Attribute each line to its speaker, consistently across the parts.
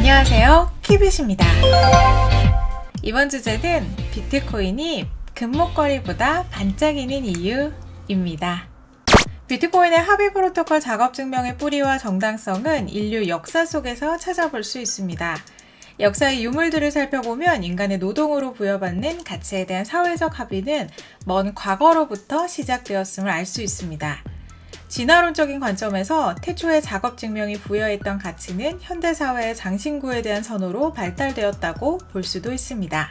Speaker 1: 안녕하세요, 키빗입니다. 이번 주제는 비트코인이 금목걸이보다 반짝이는 이유입니다. 비트코인의 합의 프로토콜 작업 증명의 뿌리와 정당성은 인류 역사 속에서 찾아볼 수 있습니다. 역사의 유물들을 살펴보면 인간의 노동으로 부여받는 가치에 대한 사회적 합의는 먼 과거로부터 시작되었음을 알 수 있습니다. 진화론적인 관점에서 태초의 작업 증명이 부여했던 가치는 현대사회의 장신구에 대한 선호로 발달되었다고 볼 수도 있습니다.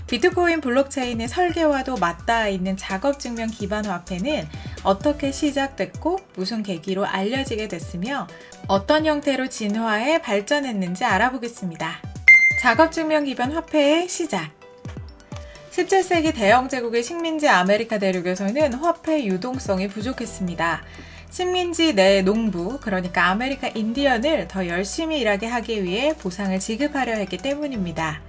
Speaker 1: 비트코인 블록체인의 설계와도 맞닿아 있는 작업 증명 기반 화폐는 어떻게 시작됐고 무슨 계기로 알려지게 됐으며 어떤 형태로 진화해 발전했는지 알아보겠습니다. 작업 증명 기반 화폐의 시작. 17세기 대영 제국의 식민지 아메리카 대륙에서는 화폐 유동성이 부족했습니다. 식민지 내 농부, 그러니까 아메리카 인디언을 더 열심히 일하게 하기 위해 보상을 지급하려 했기 때문입니다.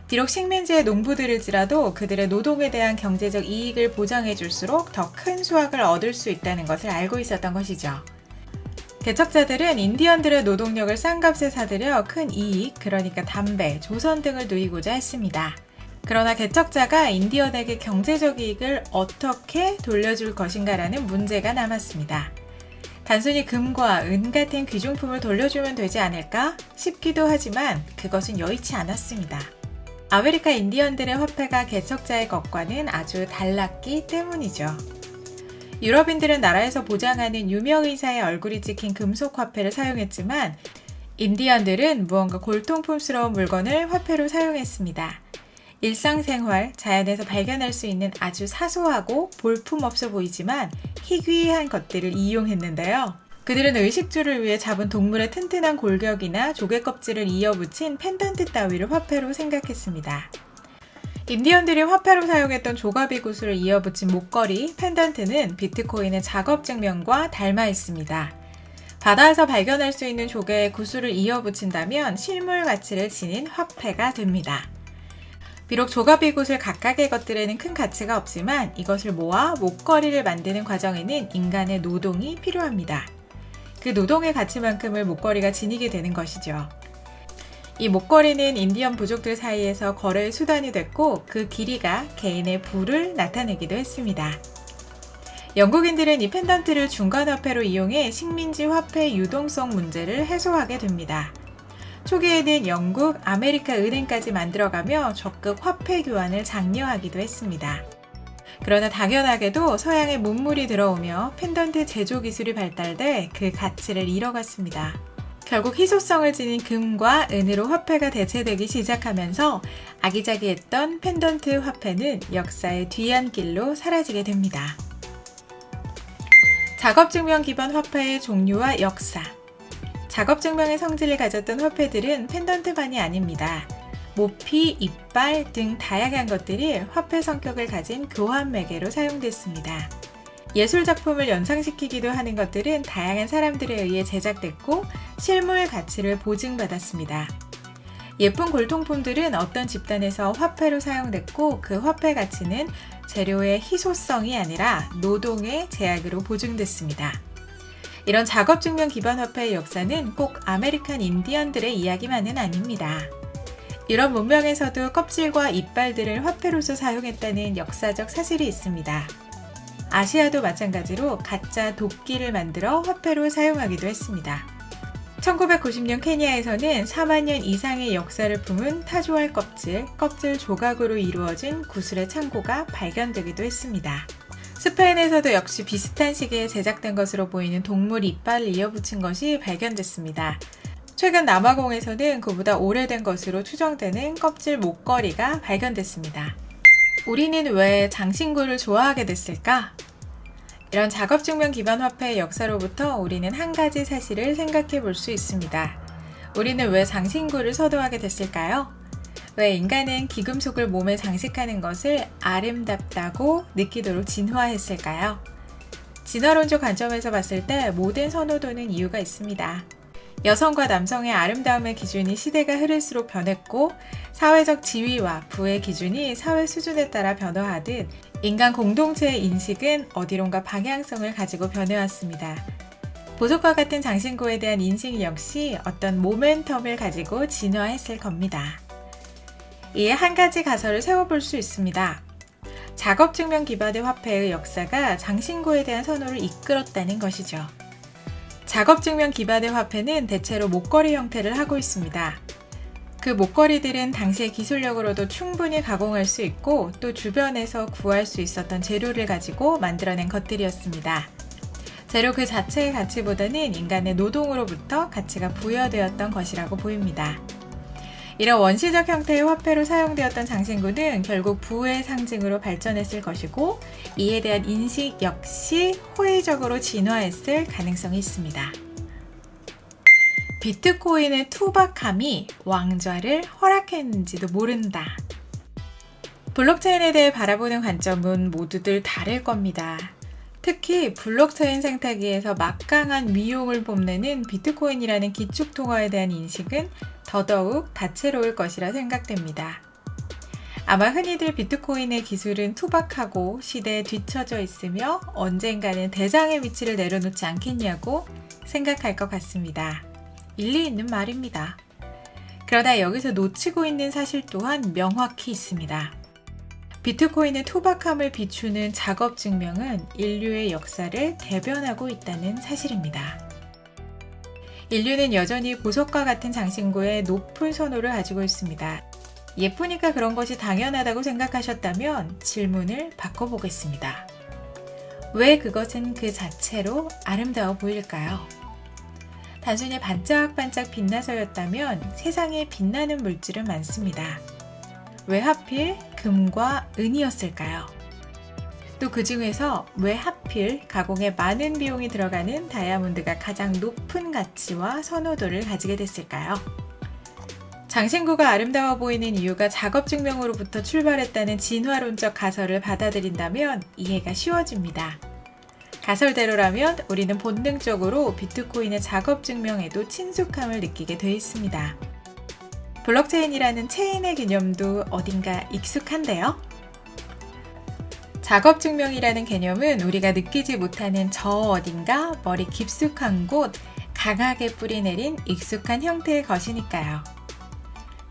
Speaker 1: 비록 식민지의 농부들일지라도 그들의 노동에 대한 경제적 이익을 보장해 줄수록 더 큰 수확을 얻을 수 있다는 것을 알고 있었던 것이죠. 개척자들은 인디언들의 노동력을 싼 값에 사들여 큰 이익, 그러니까 담배, 조선 등을 누리고자 했습니다. 그러나 개척자가 인디언에게 경제적 이익을 어떻게 돌려줄 것인가라는 문제가 남았습니다. 단순히 금과 은 같은 귀중품을 돌려주면 되지 않을까 싶기도 하지만 그것은 여의치 않았습니다. 아메리카 인디언들의 화폐가 개척자의 것과는 아주 달랐기 때문이죠. 유럽인들은 나라에서 보장하는 유명의사의 얼굴이 찍힌 금속 화폐를 사용했지만 인디언들은 무언가 골동품스러운 물건을 화폐로 사용했습니다. 일상생활, 자연에서 발견할 수 있는 아주 사소하고 볼품없어 보이지만 희귀한 것들을 이용했는데요. 그들은 의식주를 위해 잡은 동물의 튼튼한 골격이나 조개 껍질을 이어붙인 펜던트 따위를 화폐로 생각했습니다. 인디언들이 화폐로 사용했던 조가비 구슬을 이어붙인 목걸이, 펜던트는 비트코인의 작업 증명과 닮아 있습니다. 바다에서 발견할 수 있는 조개의 구슬을 이어붙인다면 실물 가치를 지닌 화폐가 됩니다. 비록 조가비 구슬 각각의 것들에는 큰 가치가 없지만 이것을 모아 목걸이를 만드는 과정에는 인간의 노동이 필요합니다. 그 노동의 가치만큼을 목걸이가 지니게 되는 것이죠. 이 목걸이는 인디언 부족들 사이에서 거래의 수단이 됐고 그 길이가 개인의 부를 나타내기도 했습니다. 영국인들은 이 펜던트를 중간화폐로 이용해 식민지 화폐 유동성 문제를 해소하게 됩니다. 초기에는 영국, 아메리카 은행까지 만들어가며 적극 화폐 교환을 장려하기도 했습니다. 그러나 당연하게도 서양의 문물이 들어오며 펜던트 제조 기술이 발달돼 그 가치를 잃어갔습니다. 결국 희소성을 지닌 금과 은으로 화폐가 대체되기 시작하면서 아기자기했던 펜던트 화폐는 역사의 뒤안길로 사라지게 됩니다. 작업증명 기반 화폐의 종류와 역사. 작업증명의 성질을 가졌던 화폐들은 펜던트만이 아닙니다. 모피, 이빨 등 다양한 것들이 화폐 성격을 가진 교환 매개로 사용됐습니다. 예술작품을 연상시키기도 하는 것들은 다양한 사람들에 의해 제작됐고 실물 가치를 보증받았습니다. 예쁜 골동품들은 어떤 집단에서 화폐로 사용됐고 그 화폐 가치는 재료의 희소성이 아니라 노동의 제약으로 보증됐습니다. 이런 작업증명 기반 화폐의 역사는 꼭 아메리칸 인디언들의 이야기만은 아닙니다. 유럽 문명에서도 껍질과 이빨들을 화폐로서 사용했다는 역사적 사실이 있습니다. 아시아도 마찬가지로 가짜 도끼를 만들어 화폐로 사용하기도 했습니다. 1990년 케냐에서는 4만 년 이상의 역사를 품은 타조알 껍질 조각으로 이루어진 구슬의 창고가 발견되기도 했습니다. 스페인에서도 역시 비슷한 시기에 제작된 것으로 보이는 동물 이빨을 이어붙인 것이 발견됐습니다. 최근 남아공에서는 그보다 오래된 것으로 추정되는 껍질 목걸이가 발견됐습니다. 우리는 왜 장신구를 좋아하게 됐을까? 이런 작업증명 기반 화폐의 역사로부터 우리는 한 가지 사실을 생각해 볼 수 있습니다. 우리는 왜 장신구를 선호하게 됐을까요? 왜 인간은 귀금속을 몸에 장식하는 것을 아름답다고 느끼도록 진화했을까요? 진화론적 관점에서 봤을 때 모든 선호도는 이유가 있습니다. 여성과 남성의 아름다움의 기준이 시대가 흐를수록 변했고 사회적 지위와 부의 기준이 사회 수준에 따라 변화하듯 인간 공동체의 인식은 어디론가 방향성을 가지고 변해왔습니다. 보석과 같은 장신구에 대한 인식 역시 어떤 모멘텀을 가지고 진화했을 겁니다. 이에 한 가지 가설을 세워볼 수 있습니다. 작업증명 기반의 화폐의 역사가 장신구에 대한 선호를 이끌었다는 것이죠. 작업증명 기반의 화폐는 대체로 목걸이 형태를 하고 있습니다. 그 목걸이들은 당시의 기술력으로도 충분히 가공할 수 있고 또 주변에서 구할 수 있었던 재료를 가지고 만들어낸 것들이었습니다. 재료 그 자체의 가치보다는 인간의 노동으로부터 가치가 부여되었던 것이라고 보입니다. 이런 원시적 형태의 화폐로 사용되었던 장신구는 결국 부의 상징으로 발전했을 것이고 이에 대한 인식 역시 호의적으로 진화했을 가능성이 있습니다. 비트코인의 투박함이 왕좌를 허락했는지도 모른다. 블록체인에 대해 바라보는 관점은 모두들 다를 겁니다. 특히 블록체인 생태계에서 막강한 위용을 뽐내는 비트코인이라는 기축통화에 대한 인식은 더더욱 다채로울 것이라 생각됩니다. 아마 흔히들 비트코인의 기술은 투박하고 시대에 뒤처져 있으며 언젠가는 대장의 위치를 내려놓지 않겠냐고 생각할 것 같습니다. 일리 있는 말입니다. 그러나 여기서 놓치고 있는 사실 또한 명확히 있습니다. 비트코인의 투박함을 비추는 작업 증명은 인류의 역사를 대변하고 있다는 사실입니다. 인류는 여전히 보석과 같은 장신구에 높은 선호를 가지고 있습니다. 예쁘니까 그런 것이 당연하다고 생각하셨다면 질문을 바꿔보겠습니다. 왜 그것은 그 자체로 아름다워 보일까요? 단순히 반짝반짝 빛나서였다면 세상에 빛나는 물질은 많습니다. 왜 하필 금과 은이었을까요? 또 그 중에서 왜 하필 가공에 많은 비용이 들어가는 다이아몬드가 가장 높은 가치와 선호도를 가지게 됐을까요? 장신구가 아름다워 보이는 이유가 작업 증명으로부터 출발했다는 진화론적 가설을 받아들인다면 이해가 쉬워집니다. 가설대로라면 우리는 본능적으로 비트코인의 작업 증명에도 친숙함을 느끼게 돼 있습니다. 블록체인이라는 체인의 개념도 어딘가 익숙한데요? 작업 증명이라는 개념은 우리가 느끼지 못하는 저 어딘가 머리 깊숙한 곳, 강하게 뿌리내린 익숙한 형태의 것이니까요.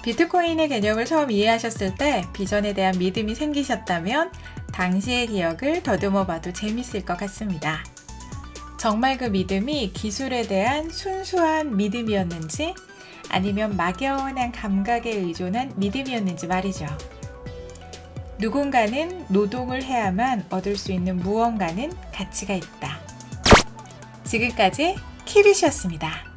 Speaker 1: 비트코인의 개념을 처음 이해하셨을 때 비전에 대한 믿음이 생기셨다면 당시의 기억을 더듬어 봐도 재밌을 것 같습니다. 정말 그 믿음이 기술에 대한 순수한 믿음이었는지 아니면 막연한 감각에 의존한 믿음이었는지 말이죠. 누군가는 노동을 해야만 얻을 수 있는 무언가는 가치가 있다. 지금까지 키빗이었습니다.